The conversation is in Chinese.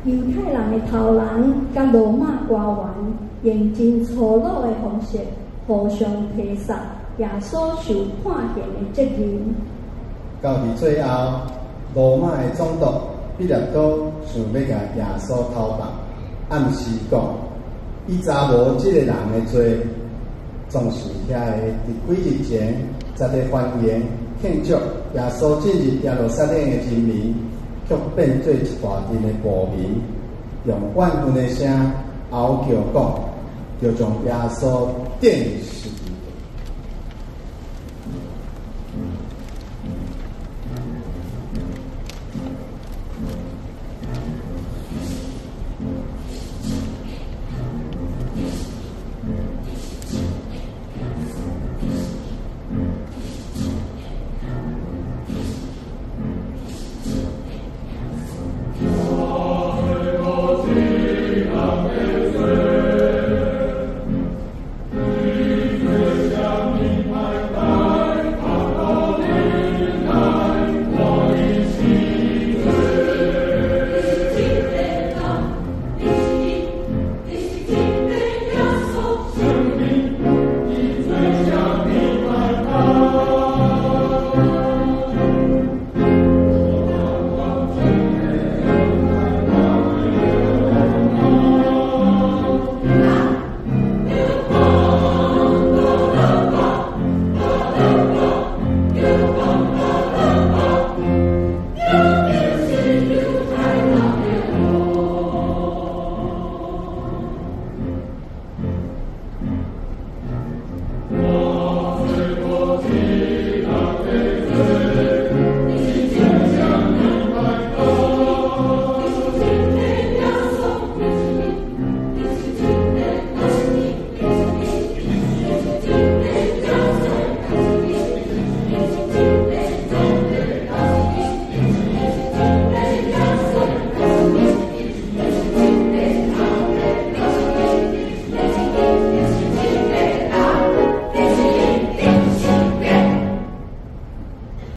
犹太人的头人甲罗马官员用真粗鲁的方式互相提杀耶稣受判刑的责任。到伫最后，罗马的总督彼拉多想要甲耶稣头绑，暗示讲，伊查无即个人的罪，总是遐个伫几日前在咧欢迎庆祝耶稣进入耶路撒冷的人民，却变做一大群的暴民，用怨愤的声嗷叫讲，要将耶稣钉死。